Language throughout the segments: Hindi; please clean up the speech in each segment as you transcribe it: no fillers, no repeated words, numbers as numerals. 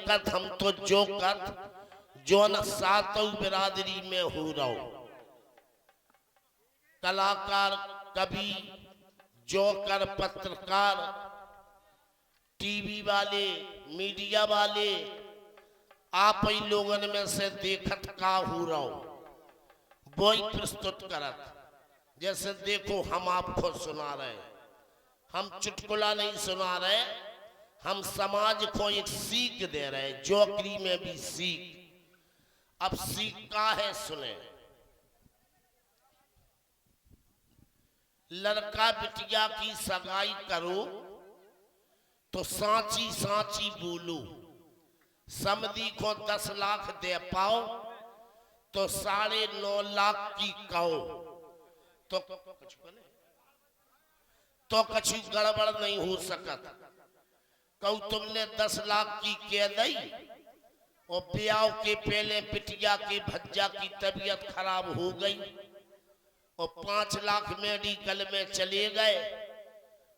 कथ हम तो जो कथ जो न सातों बिरादरी में हो रहो, कलाकार कवि जोकर पत्रकार टीवी वाले मीडिया वाले आप ही लोगन में से देखत का हो रहो वही प्रस्तुत करत। जैसे देखो हम आपको सुना रहे, हम चुटकुला नहीं सुना रहे, हम समाज को एक सीख दे रहे, जोकरी में भी सीख। अब सीख का है सुने। लड़का बिटिया की सगाई करो तो सांची सांची बोलो, समधी को 10 लाख दे पाओ तो 9.5 लाख की कहो, तो कछु गड़बड़ नहीं हो सकत। कहू तुमने 10 लाख की कह दी और ब्याह के पहले बिटिया के भज्जा की तबीयत खराब हो गई और 5 लाख मेडिकल में चले गए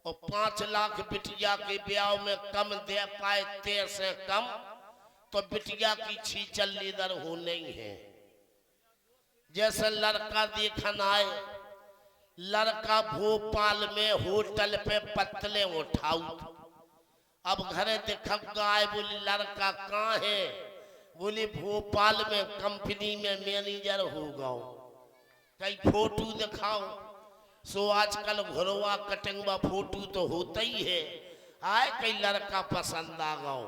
और 5 लाख बिटिया के ब्याह में कम दे पाए 13 से कम, तो बिटिया की छीचल लीदर हो नहीं है। जैसे लड़का देखन आए, लड़का भोपाल में होटल पे पतले उठाऊ, अब घरे देखब गाय, बोली लड़का कहाँ है, बोली भोपाल में कंपनी में मैनेजर हो गओ, कई फोटो दिखाओ। सो आजकल घरवा कटिंगवा फोटो तो होता ही है, आए कई लड़का पसंद आ गओ,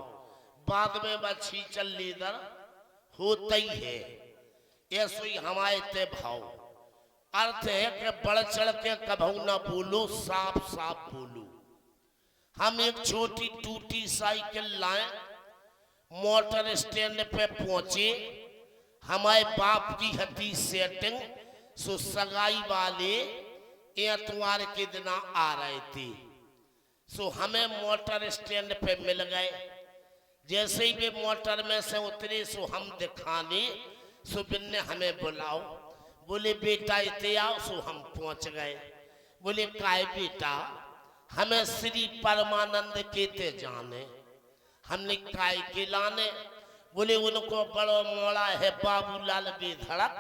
बाद में बच्ची चल लीदर होता ही है। ऐसे ही हमारे ते भाव अर्थ है कि बढ़ चढ़ के कभू ना बोलो, साफ साफ बोलो। हम एक छोटी टूटी साइकिल लाए, मोटर स्टैंड पे पहुंचे, हमारे बाप की हती सेटिंग, सो सगाई वाले एतवार के दिन आ रहे थे, सो हमें मोटर स्टैंड पे मिल गए। जैसे ही वे मोटर में से उतरे सो हम दिखाने, सो बिन्ने हमें बुलाओ, बोले बेटा इते आओ, सो हम पहुंच गए। बोले काय बेटा, हमें श्री परमानंद के ते जाने। हमने काय के लाने, बोले उनको बड़ो मोड़ा है बाबूलाल बेधड़क,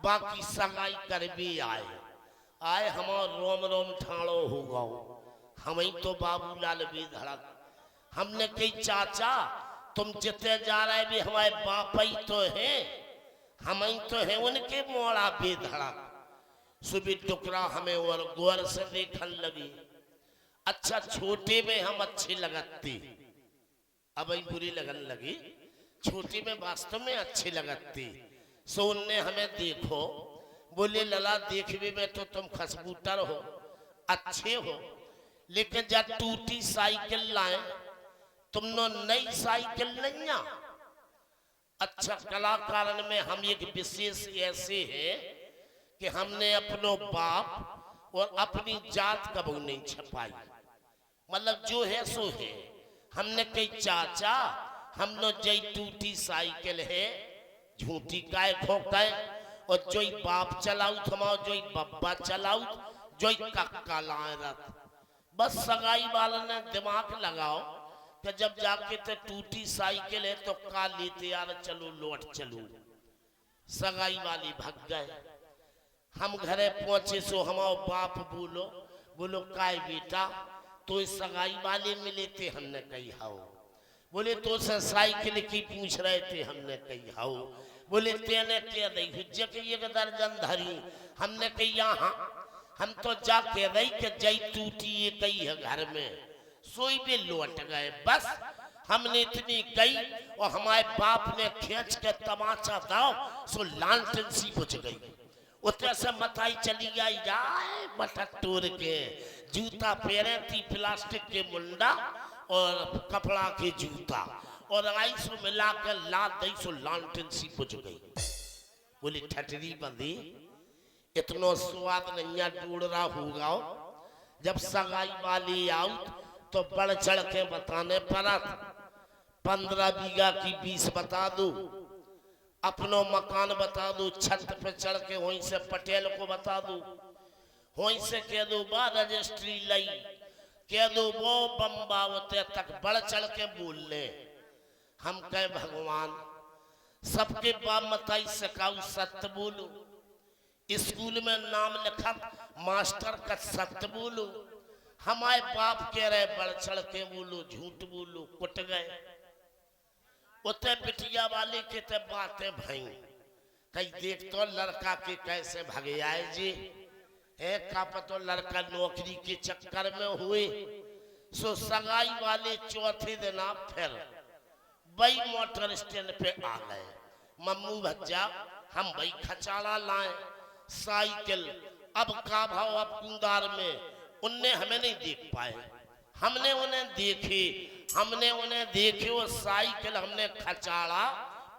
बाकी सगाई कर भी आए हमार रोम रोम ठाड़ो हो गओ, हम ही तो बाबूलाल बेधड़क। हमने कही चाचा तुम जिते जा रहे भी हमारे बाप ही तो है, हम ही तो है उनके मोड़ा बेधड़क। सुबह टुकड़ा हमें और गौर से देखने लगी। अच्छा छोटे में हम अच्छे लगते, अब ही बुरी लगन लगी, छोटे में वास्तव में अच्छे लगते। सो उनने हमें देखो, बोले लला देखने में तो तुम खसबूटर हो, अच्छे हो, लेकिन जब टूटी साइकिल लाए तुमने नई साइकिल नहीं आ। अच्छा कलाकार में हम एक विशेष ऐसे है कि हमने अपनो बाप और अपनी जात कबू नहीं छपाई, मतलब जो है सो है। हमने कही चाचा हमने जई टूटी साइकिल है झूठी काय खोकाए, और जो बाप चलाऊ थमाओ, जो बब्बा चलाऊ, जो कक्का लाए रथ। बस सगाई वाला ने दिमाग लगाओ कि जब जाके तो टूटी साइकिल है तो का लेते यार, चलो लौट चलो। सगाई वाली भाग गए, हम घरे पहुंचे सो हमारो बाप बोलो काय बेटा तो इस सगाई वाले मिले थे, हमने कही हाओ। बोले तो से साइकिल की पूछ रहे थे, हमने कही हाओ। बोले तेने कह दई हुज्जे के एक दर्जन धरी, हमने कही यहाँ हम तो जा कह दई कि जई टूटी ये कही है घर में, सोई भी लौट गए। बस हमने इतनी कही और हमारे बाप ने खींच के तमाचा दाओ, सो लालटेन सी बुझ गई। उतरे से मताई चली गई जाए बटक तोड़ के, जूता पहने थी प्लास्टिक के मुंडा और कपड़ा के जूता, और आई सो मिला कर ला दई, सो लालटेन सी बुझ गई। बोली ठटरी बंदी इतनो स्वाद नहीं टूड़ रहा होगा, जब सगाई वाली आओ तो बढ़ चढ़ के बताने पड़ा। 15 बीघा की 20 बता दो, अपनो मकान बता दो, छत पे चढ़ के वहीं से पटेल को बता दो, वहीं से कह दो बा रजिस्ट्री लई, कह दो वो बम्बा होते तक बढ़ चढ़ के बोल ले। हम कहे भगवान सबके बाप मताई सकाऊ सत्य बोलो, स्कूल में नाम लिखा मास्टर का सत्य बोलो, हमारे बाप कह रहे बढ़ चढ़ के बोलो, झूठ बोलो, कुट गए। उते बिटिया वाले के ते बातें भाई कई देख तो लड़का के कैसे भगे आए जी है का पतो लड़का नौकरी के चक्कर में हुए। सो सगाई वाले चौथे दिन फिर वही मोटर स्टैंड पे आ गए। मम्मू भज्जा हम वही खचाड़ा लाए साइकिल। अब का भाव अब कुंदार में उनने हमें नहीं देख पाए, हमने उन्हें देखे, हमने उन्हें देखे वो साइकिल हमने खचाड़ा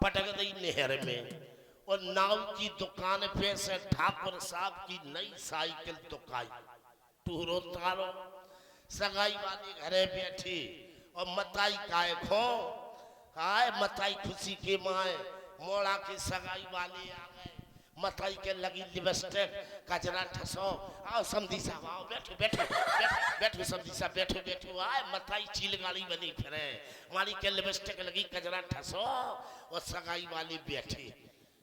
पटक दी नहर में। और नाव की दुकान पे से ठाकुर साहब की नई साइकिल दुकाई टूरो तारो। सगाई वाली घरे बैठी और मताई काय खो आए, मताई खुशी के माए मोड़ा की सगाई वाले आ गए। मताई के लगी लिपस्टिक कजरा ठसो, आओ समधी साहब आओ, बैठो बैठो बैठो बैठो समधी साहब बैठो बैठो। आए मताई चील गाड़ी बनी फिरे, हमारी के लिपस्टिक लगी कजरा ठसो और सगाई वाली बैठी।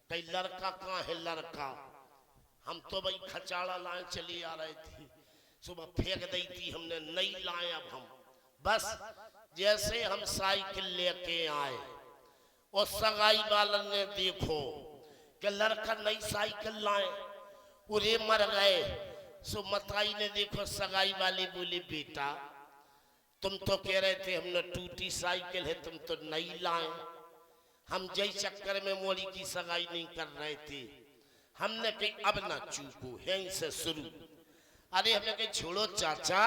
कई लड़का कहाँ है लड़का, हम तो भाई खचाड़ा लाए चली आ रही थी, सुबह फेंक दी थी हमने, नहीं लाए अब हम। बस जैसे हम साइकिल लेके आए और सगाई वालन ने देखो कि लड़का नई साइकिल लाए, पूरे मर गए। सो मताई ने देखो सगाई वाली बोली बेटा तुम तो कह रहे थे हमने टूटी साइकिल है, तुम तो नई लाए। हम जय चक्कर में मोरी की सगाई नहीं कर रहे थे, हमने कही अब ना चूको यहीं से शुरू। अरे हमने कही छोड़ो चाचा,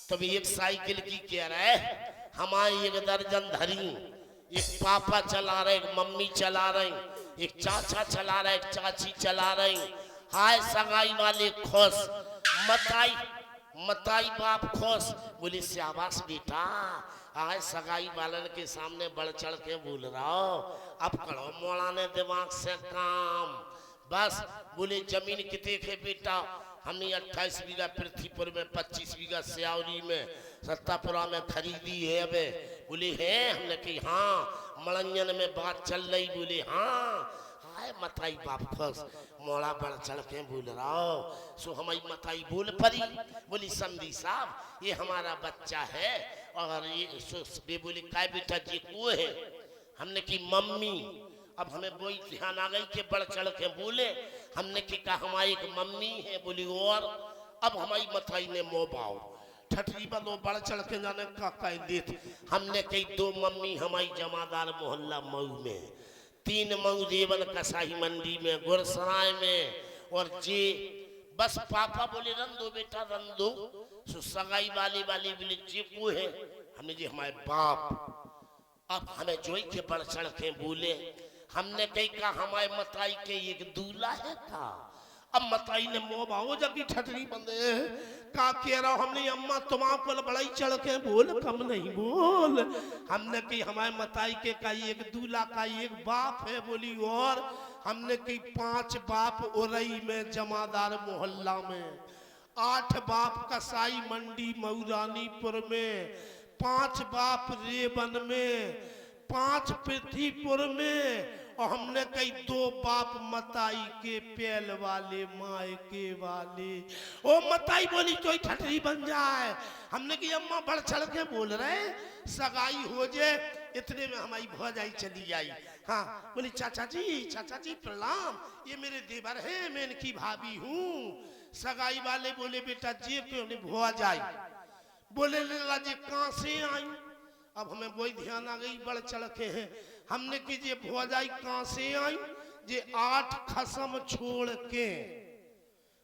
तुम एक साइकिल की कह रहे, हमारी एक दर्जन धरी, एक पापा चला रहे, एक मम्मी चला रही, एक चाचा चला रहे, एक चाची चला रही। हाय सगाई वाले खुश, मताई मताई बाप खुश। बोली शाबाश बेटा, आज सगाई वालन के सामने बढ़ चढ़ के बोल रहा हो, अब करो मोड़ा ने दिमाग से काम। बस बोले जमीन कितने थे बेटा, हमने 28 बीघा पृथ्वीपुर में, 25 बीघा सियावरी में, सत्तापुरा में खरीदी है। अबे बोले है, हमने कही हाँ। मलंजन में बात चल रही, बोले हाँ। हाय मताई बाप खुश, मोड़ा बढ़ चढ़ के बोल रहा हो। सो हमारी मताई बोल पड़ी, बोली समधी साहब ये हमारा बच्चा है। और ये सो बोली काय बेटा जी को है, हमने की मम्मी। अब हमें वही ध्यान आ गई कि बढ़ चढ़ के बोले, हमने की कहा हमारी एक मम्मी है। बोली और अब हमारी मताई ने मोबाओ ठठरी बलो बढ़ चढ़ के जाने का कह देते। हमने कही दो मम्मी हमारी जमादार मोहल्ला मऊ में, 3 मऊ देवन कसाई मंडी में, गुरसराय में और जे बस पापा बोले रन दो बेटा रन दो। सो सगाई वाली बोले जे को है, हमने जी हमारे बाप। अब हमें जोई के बढ़ चढ़ के बोले, हमने कही कहा हमारे मताई के एक दूल्हा है का। अब मताई ने मोबाओ जब ठठरी बंदे का कह रहा, हमने अम्मा तुम्हारे बड़ाई चढ़ के बोल, कम नहीं बोल। हमने कही हमारे मताई के का एक दूल्हा का एक बाप है। बोली और हमने कही 5 बाप उरई में जमादार मोहल्ला में, 8 बाप कसाई मंडी मऊरानीपुर में, 5 बाप रेवन में, 5 पृथ्वीपुर में, और हमने कही 2 बाप मताई के पेल वाले मायके वाले। ओ मताई बोली कोई ठठरी बन जाए। हमने कही अम्मा बढ़ चढ़ के बोल रहे, सगाई हो जाए। इतने में हमारी भौजाई चली आई। हाँ बोली चाचा जी प्रणाम, ये मेरे देवर है, मैं इनकी भाभी हूँ। सगाई वाले बोले बेटा जी क्यों नहीं भौजाई। बोले लेला जी कहाँ से आई। अब हमें वही ध्यान आ गई बढ़ चढ़ के हैं। हमने की जे भौजाई कहाँ से आई, जे 8 खसम छोड़ के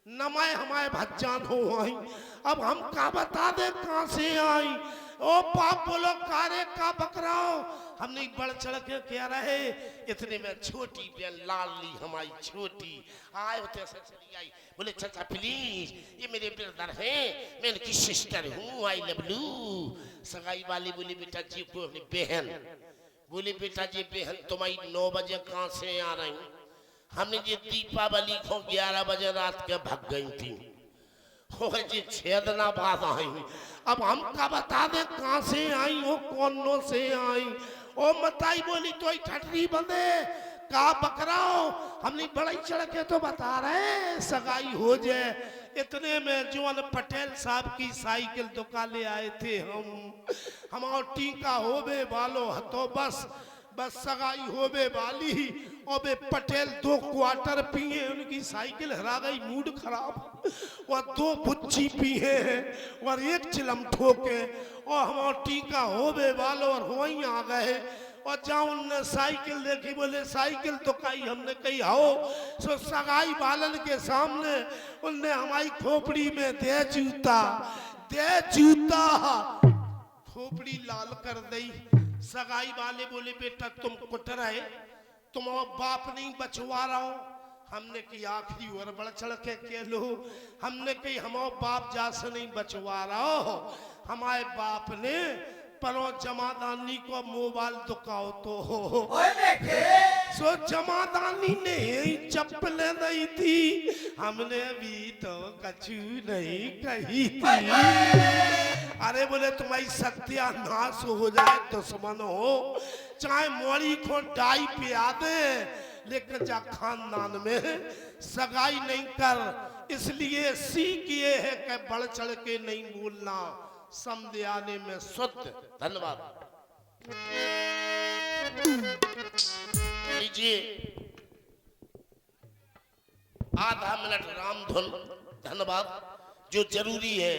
नमाय हमारे भज्जान हो आई। अब हम का बता दे कहाँ से आई। ओ बाप बोलो कारे का बकराओ, हमने बढ़ चढ़ के कह रहे। इतने में छोटी बहन लाली हमारी छोटी आए होते से चली आई। बोले चाचा प्लीज ये मेरे ब्रदर हैं, मैं इनकी सिस्टर हूँ, आई लव यू। सगाई वाली बोली बेटा जी को अपनी बहन। बोली बेटा जी बहन तुम्हारी 9 बजे कहाँ से आ रही। हमने जी दीपावली को 11 बजे रात के भाग गई थी, हो जी छेदना बात आई। अब हम का बता दे कहाँ से आई हो, कौन से आई। ओ मताई बोली तो ही ठटरी बंदे का बकराओ हमने बड़ाई चढ़ के तो बता रहे सगाई हो जाए। इतने में जवान पटेल साहब की साइकिल दुकान ले आए थे हमारा टीका होवे वालो हतो बस बस सगाई होवे वाली और बे पटेल 2 क्वार्टर पिए उनकी साइकिल हरा गई मूड खराब और 2 बुच्ची पिए हैं और 1 चिलम ठोके और हमारा टीका होवे वालो और वहीं आ गए और जहाँ उनने साइकिल देखी बोले साइकिल तो कही हमने कही आओ सो सगाई बालन के सामने उनने हमारी खोपड़ी में दे जूता खोपड़ी लाल कर दी। सगाई वाले बोले बेटा तुम कुटर है तुम बाप नहीं बचवा रहा हो। हमने की आखिरी और बढ़ चढ़ के कह लो हमने कही हमारा बाप जा से नहीं बचवा रहा हो हमारे बाप ने परो जमादानी को मोबाइल दुकाओ तो सो जमादानी ने चप्पल नहीं थी हमने भी तो कछु नहीं कही थी। अरे बोले तुम्हारी सत्यानाश हो जाए दुश्मन हो चाहे मोड़ी को डाई पे आ दे लेकिन जा खानदान में सगाई नहीं कर। इसलिए सीख ये है कि बढ़ चढ़ के नहीं बोलना समझ आने में शुद्ध। धन्यवाद लीजिए आधा मिनट राम धुन। धन्यवाद जो जरूरी है